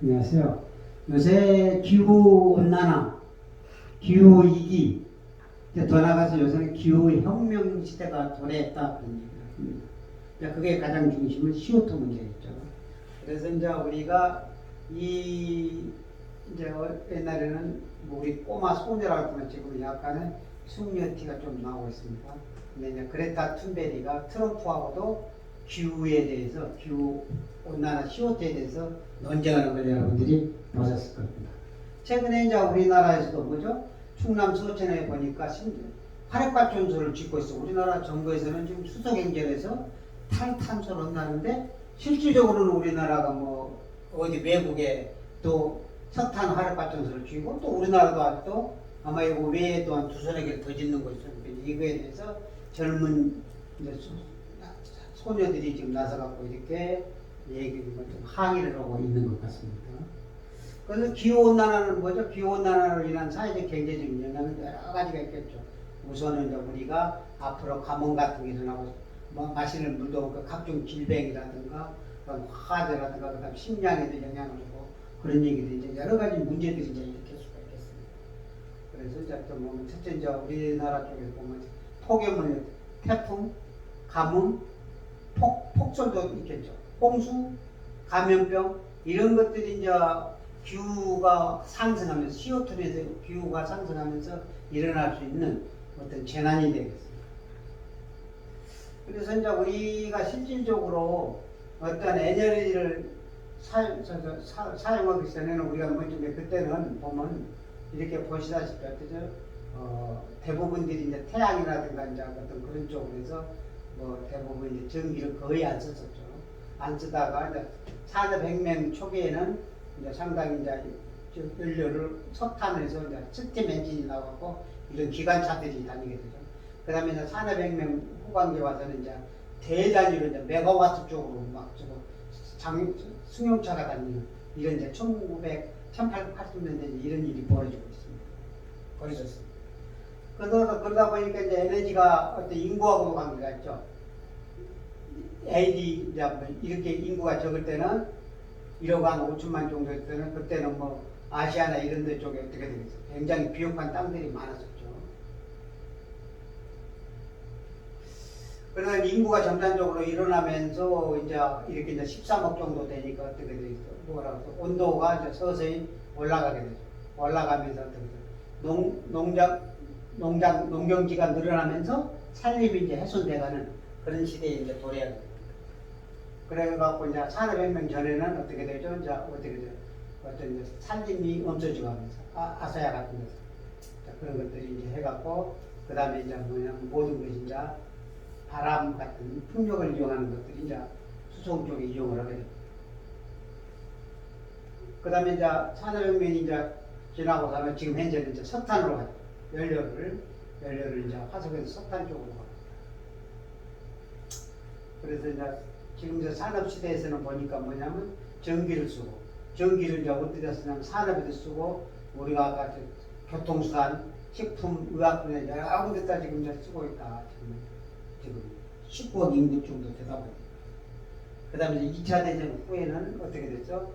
안녕하세요. 요새 기후온난화, 기후위기, 더 나아가서 요새는 기후혁명 시대가 도래했다. 그런 얘기를 합니다. 그게 가장 중심은 CO2 문제겠죠. 그래서 이제 우리가 이제 옛날에는 뭐 우리 꼬마 소녀라고 하면 지금 약간의 숙녀티가 좀 나오고 있습니다. 근데 이제 그레타 툰베리가 트럼프하고도 기후에 대해서, 기후 온난화 CO2에 대해서 논쟁하는 걸 여러분들이 보셨을 겁니다. 최근에 이제 우리나라에서도 뭐죠? 충남 서천에 보니까 화력발전소를 짓고 있어. 우리나라 정부에서는 지금 수소경제에서 탈탄소를 한다는데 실질적으로는 우리나라가 뭐 어디 외국에 또 석탄 화력발전소를 짓고 또 우리나라도 또 아마 이거 외에 또한 두서너 개를 더 짓는 거 있어요. 이거에 대해서 젊은 이제 소녀들이 지금 나서갖고 이렇게 좀 항의를 하고 있는 것 같습니다. 그래서 기후온난화는 뭐죠? 기후온난화로 인한 사회적 경제적인 영향은 여러 가지가 있겠죠. 우선은 이제 우리가 앞으로 가뭄 같은 게 일어나고 뭐 마시는 물도 없고 각종 질병이라든가 그다음 화재라든가 그다음 식량에도 영향을 주고 그런 얘기들 이제 여러 가지 문제들이 이제 일으킬 수가 있겠습니다. 그래서 이제 또 보면 첫째 이제 우리나라 쪽에서 보면 폭염을 태풍, 가뭄, 폭설도 있겠죠. 홍수, 감염병 이런 것들이 이제 기후가 상승하면서 CO2에서 기후가 상승하면서 일어날 수 있는 어떤 재난이 되겠습니다. 그래서 이제 우리가 실질적으로 어떤 에너지를 사용하기 전에는 우리가 먼저 그때는 보면 이렇게 보시다시피 대부분들이 이제 태양이라든가 이제 어떤 그런 쪽에서 뭐 대부분 이제 전기를 거의 안 썼었죠. 안 쓰다가 이제 산업혁명 초기에는 이제 상당히 이제 연료를 석탄에서 이제 스팀 엔진이 나오고 이런 기관차들이 다니게 되죠. 그 다음에 이제 산업혁명 후반기에 와서는 이제 대단위로 이제 메가와트 쪽으로 막 승용차가 다니는 이런 이제 1880년대 이런 일이 벌어졌습니다. 그러다 보니까 이제 에너지가 어떤 인구하고도 관계가 있죠. AD 이제 이렇게 인구가 적을 때는 1억 한 5천만 정도일 때는 그때는 뭐 아시아나 이런 데 쪽에 어떻게 되겠어요? 굉장히 비옥한 땅들이 많았었죠. 그러나 인구가 점진적으로 일어나면서 이제 이렇게 이제 13억 정도 되니까 어떻게 되겠어요? 뭐라고 온도가 이제 서서히 올라가게 되죠. 올라가면서 어떻게 돼요? 농경지가 늘어나면서 산림이 이제 훼손돼가는 그런 시대에 이제 도래하게 됩니다. 그래갖고 이제 산업혁명 전에는 어떻게 되죠? 이제 어떻게 돼요? 어떤 이제 산림이 없어지고 하면서 아사야 같은 데서 그런 것들이 이제 해갖고 그 다음에 이제 뭐냐면 모든 것이 이제 바람 같은 풍력을 이용하는 것들이 이제 수송 쪽에 이용을 하게 됩니다. 그 다음에 이제 산업혁명이 이제 지나고 나면 지금 현재는 이제 석탄으로 가요. 연료를 이제 화석에서 석탄 쪽으로 가요. 그래서 이제 지금 이제 산업 시대에서는 보니까 뭐냐면 전기를 쓰고 전기를 이제 어디다 쓰냐면 산업에도 쓰고 우리가 아까 교통수단, 식품, 의학 분야 여러 군데다 지금 이제 쓰고 있다. 지금 19억 인구 정도 되다 보니까. 그 다음에 이제 2차 대전 후에는 어떻게 됐죠?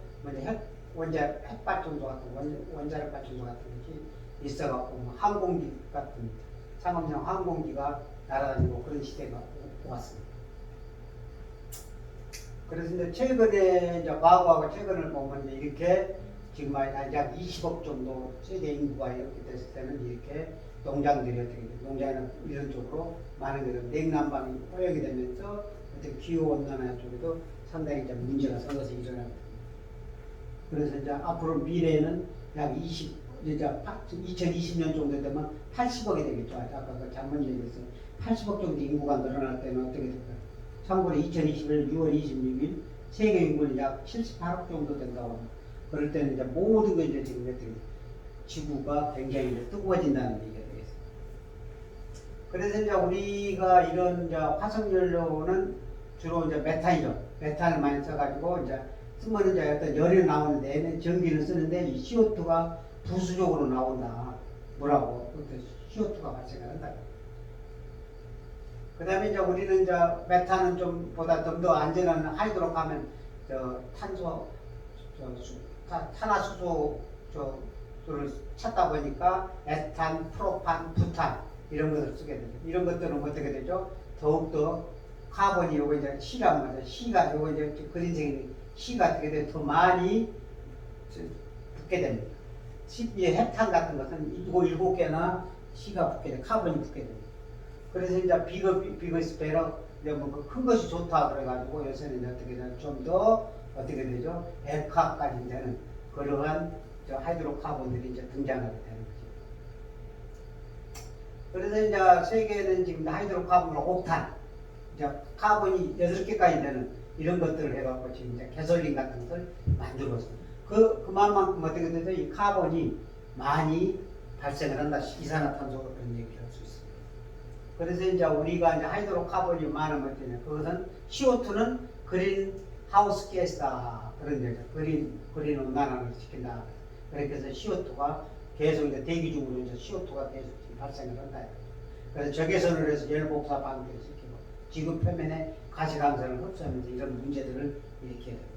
먼저 핵발전소 같은 원자력 발전소 같은 것이 있어갖고 뭐 항공기 같은 상업용 항공기가 날아다니고 그런 시대가 왔습니다. 그래서 이제 최근에 이제 과거하고 최근을 보면 이렇게 지금 약 20억 정도 세계 인구가 이렇게 됐을 때는 이렇게 농장들이 어떻게 돼요? 농장이나 이런 쪽으로 많은 것들 냉난방이 허용이 되면서 어떻게 기후 온난화 쪽에도 상당히 이제 문제가 생겨서 일어납니다. 그래서 이제 앞으로 미래에는 약 2020년 정도 되면 80억이 되겠죠. 아까 그 장문 얘기했어요. 80억 정도 인구가 늘어날 때는 어떻게 될까요? 참고로 2021년 6월 26일 세계 인구는 약 78억 정도 된다고 합니다. 그럴 때는 이제 모든 게 이제 지금 어떻게 지구가 굉장히 이제 뜨거워진다는 얘기가 되겠습니다. 그래서 이제 우리가 이런 이제 화석연료는 주로 이제 메탄이죠. 메탄을 많이 써가지고 이제 쓰면 이제 어떤 열이 나오는데 전기를 쓰는데 이 CO2가 부수적으로 나온다. 뭐라고? CO2가 발생한다. 그 다음에 이제 우리는 이제 메탄은 좀 보다 좀 더 안전한 하이드로카면 탄소 탄화수소 를 찾다 보니까 에탄, 프로판, 부탄 이런 것을 쓰게 되죠. 이런 것들은 어떻게 되죠? 더욱더 카본이 요거 이제 C란 말이죠. C가 요거 이제 그린색이 C가 어떻게 돼요? 더 많이 붙게 됩니다. 헥탄 같은 것은 이거 7개나 C가 붙게 돼요. 카본이 붙게 됩니다. 그래서 이제 비거스페러 뭐큰 것이 좋다 그래가지고 요새는 이제 어떻게 되죠? 좀 더 어떻게 되죠? 액화까지 되는 그러한 하이드로카본들이 이제 등장하게 되는 거죠. 그래서 이제 세계에는 지금 하이드로카본과 옥탄, 이제 카본이 6개까지 되는 이런 것들을 해갖고 지금 이제 개솔린 같은 것을 만들고 있습니다. 그만큼 어떻게 되죠? 이 카본이 많이 발생을 한다. 이산화탄소가 그런 얘기를 할 수 있습니다. 그래서 이제 우리가 이제 하이드로카본이 많으면 어떠냐? 그것은 CO2는 그린 하우스 가스다. 그런 얘기죠. 그린 온난화를 시킨다. 그렇게 해서 CO2가 계속 이제 대기 중으로 이제 CO2가 계속 발생을 한다. 그래서 적외선을 해서 열 복사 방지를 시키고 지구 표면에 가시광선을 흡수하면서 이런 문제들을 일으키게 됩니다.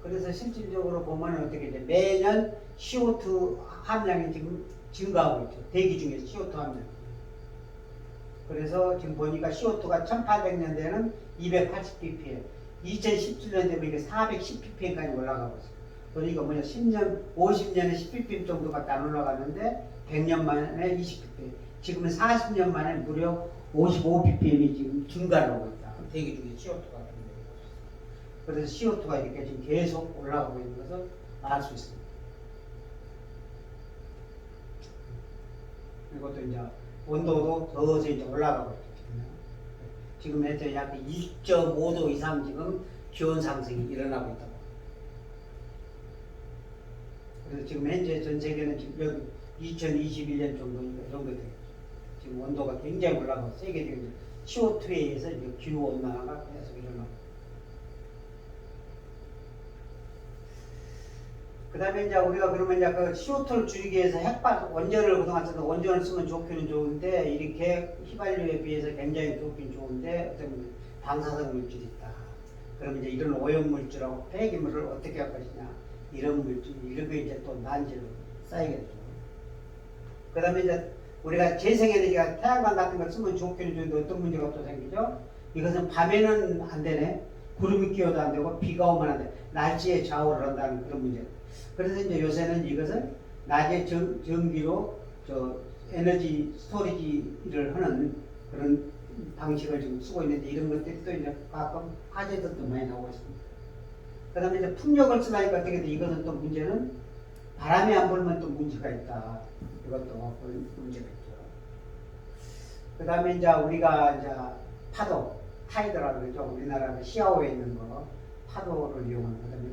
그래서 실질적으로 보면 어떻게 이제 매년 CO2 함량이 지금 증가하고 있죠. 대기 중에 CO2 함량. 그래서 지금 보니까 CO2가 1800년대에는 280ppm, 2017년 되면 이게 410ppm까지 올라가고 있어요. 그러니까 뭐냐, 10년, 50년에 10ppm 정도밖에 안 올라갔는데 100년 만에 20ppm. 지금은 40년 만에 무려 55ppm이 지금 증가를 하고 있다. 대기 중에 CO2가. 그래서 CO2가 이렇게 지금 계속 올라가고 있는 것을 알 수 있습니다. 이것도 이제 온도도 더워서 이제 올라가고 있거든요. 지금 현재 약 2.5도 이상 지금 기온 상승이 일어나고 있다고. 그래서 지금 현재 전 세계는 지금 2021년 정도 되겠죠. 지금 온도가 굉장히 올라가고 세계적인 CO2에 의해서 기후 온난화가 계속 일어나고. 그 다음에 이제 우리가 그러면 이제 그 CO2를 줄이기 위해서 원전을 그동안 써서 원전을 쓰면 좋기는 좋은데 이렇게 휘발유에 비해서 굉장히 좋긴 좋은데 어떤 방사성 물질이 있다. 그러면 이제 이런 오염물질하고 폐기물을 어떻게 할 것이냐. 이런 물질, 이런 게 이제 또 난제로 쌓이게 되죠. 그 다음에 이제 우리가 재생에너지가 태양광 같은 걸 쓰면 좋기는 좋은데 어떤 문제가 또 생기죠? 이것은 밤에는 안 되네. 구름이 끼어도 안 되고 비가 오면 안 돼. 날씨에 좌우를 한다는 그런 문제. 그래서 이제 요새는 이것을 낮에 전기로 에너지 스토리지를 하는 그런 방식을 지금 쓰고 있는데 이런 것들이 또 이제 가끔 화재들도 많이 나오고 있습니다. 그 다음에 이제 풍력을 쓰다니까 어떻게 돼? 이것은 또 문제는 바람이 안 불면 또 문제가 있다. 이것도 문제가 있죠. 그 다음에 이제 우리가 이제 파도, 타이드라고 그러죠. 우리나라는 시아오에 있는 거, 파도를 이용하는 거, 그다음에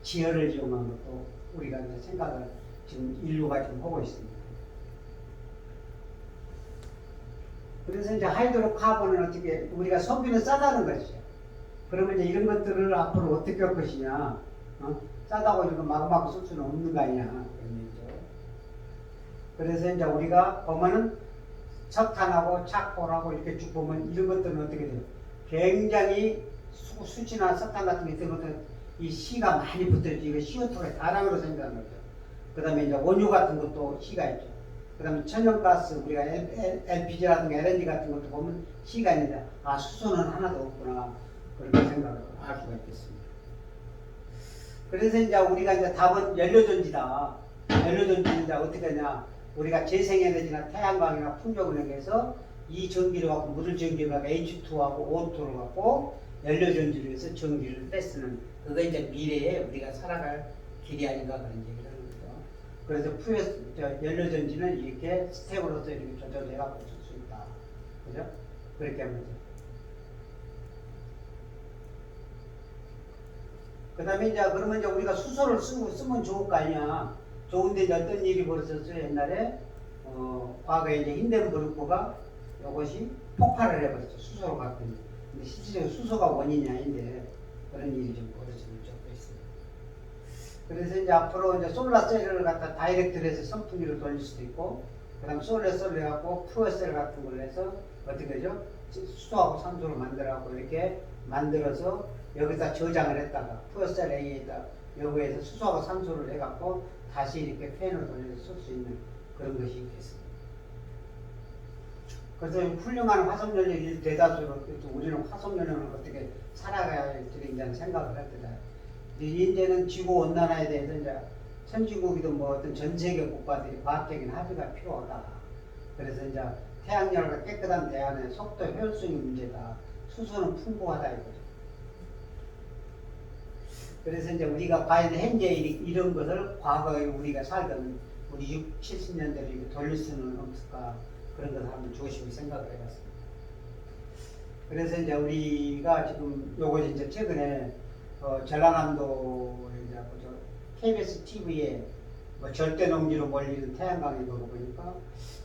지열을 이용하는 것도 우리가 이제 생각을 지금 인류가 지금 하고 있습니다. 그래서 이제 하이드로카본은 어떻게 우리가 석유는 싸다는 것이죠. 그러면 이제 이런 것들을 앞으로 어떻게 할 것이냐? 싸다고 이런 거 마구마구 쓸 수는 없는 거 아니냐? 그런 얘기죠. 그래서 이제 우리가 보면은 석탄하고 착골하고 이렇게 쭉 보면 이런 것들은 어떻게 돼요? 굉장히 수치나 석탄 같은 게 있는 것들은 이 C가 많이 붙어있죠. 이거 CO2가 다량으로 생겨나는 거죠. 그 다음에 이제 원유 같은 것도 C가 있죠. 그 다음에 천연가스, 우리가 LPG라든가 LNG 같은 것도 보면 C가 있는데, 아, 수소는 하나도 없구나. 그렇게 생각을 할 수가 있겠습니다. 그래서 이제 우리가 이제 답은 연료전지다. 연료전지는 이제 어떻게 하냐. 우리가 재생에너지나 태양광이나 풍력을 이용해서 이 전기를 갖고 물을 전기를 갖고 H2하고 O2를 갖고 연료전지를 해서 전기를 뺏쓰는 그거 이제 미래에 우리가 살아갈 길이 아닌가 그런 얘기를 하는 거죠. 그래서 연료전지는 이렇게 스텝으로서 이렇게 조절해갖고 쓸 수 있다. 그죠? 그렇게 하면 돼. 그 다음에 이제 그러면 이제 우리가 수소를 쓰면 좋을 거 아니야. 좋은데 이제 어떤 일이 벌어졌어요? 옛날에 과거에 이제 힌덴부르크가 이것이 폭발을 해버렸죠. 수소로 갔더니. 근데 실질적으로 수소가 원인이 아닌데 그런 일이 좀 벌어지는 적도 있습니다. 그래서 이제 앞으로 이제 솔라셀을 갖다 다이렉트로 해서 선풍기를 돌릴 수도 있고, 그 다음 솔레셀을 해갖고 푸어셀 같은 걸 해서 어떻게 되죠? 수소하고 산소를 만들어갖고 이렇게 만들어서 여기다 저장을 했다가 푸어셀 A에다 여기에서 수소하고 산소를 해갖고 다시 이렇게 팬을 돌려서 쓸 수 있는 그런 것이 있겠습니다. 그래서 훌륭한 화석연료 대다수로 우리는 화석연료는 어떻게 살아가야 할지 이제 생각을 할 때다. 이제는 지구 온난화에 대해서 이제 선진국이든 뭐 어떤 전 세계 국가들이 과학적인 합의가 필요하다. 그래서 이제 태양열과 깨끗한 대안의 속도 효율성이 문제다. 수소는 풍부하다 이거죠. 그래서 이제 우리가 과연 현재 이런 것을 과거에 우리가 살던 우리 60, 70년대로 이렇게 돌릴 수는 없을까 그런 것을 한번 조심히 생각을 해봤습니다. 그래서 이제 우리가 지금 요거 이제 최근에 전라남도 이제 KBS TV에 뭐 절대 농지로 몰리는 태양광이 보고 보니까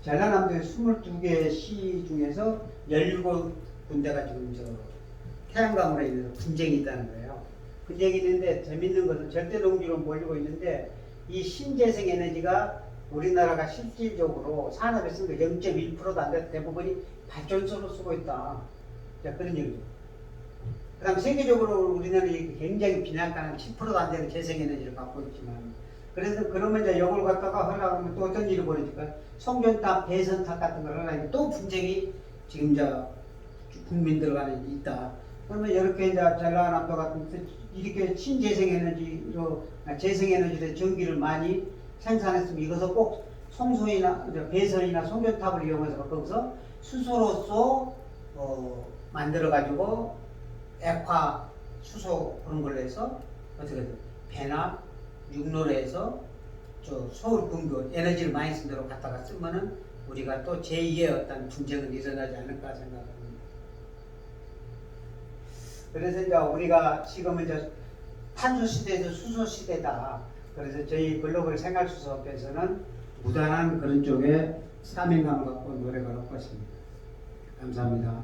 전라남도의 22개 시 중에서 17군데가 지금 태양광으로 인해서 분쟁이 있다는 거예요. 분쟁이 있는데 재밌는 것은 절대 농지로 몰리고 있는데 이 신재생 에너지가 우리나라가 실질적으로 산업에 쓰는 게 0.1%도 안 돼서 대부분이 발전소로 쓰고 있다. 자, 그런 얘기죠. 그 다음 세계적으로 우리나라는 굉장히 빈약한 10%도 안 되는 재생에너지를 갖고 있지만 그래서 그러면 이제 이걸 갖다가 하려면 또 어떤 일이 벌어질까? 송전탑, 배선탑 같은 걸 하려면 또 분쟁이 지금 이제 국민들 간에 있다. 그러면 이렇게 이제 전라남도 같은 데서 이렇게 신재생에너지로 재생에너지로 전기를 많이 생산했으면 이것을 꼭 송소이나 배선이나 송전탑을 이용해서 거기서 수소로서 만들어 가지고 액화 수소 그런 걸로 해서 어떻게 배나 육로로 해서 서울 근교 에너지를 많이 쓴 데로 갖다가 쓰면은 우리가 또 제2의 어떤 분쟁은 일어나지 않을까 생각합니다. 그래서 이제 우리가 지금은 이제 탄소 시대에서 수소 시대다. 그래서 저희 글로벌 생활수소업에서는 무단한 그런 쪽에 사명감을 갖고 노력을 하고 있습니다. 감사합니다.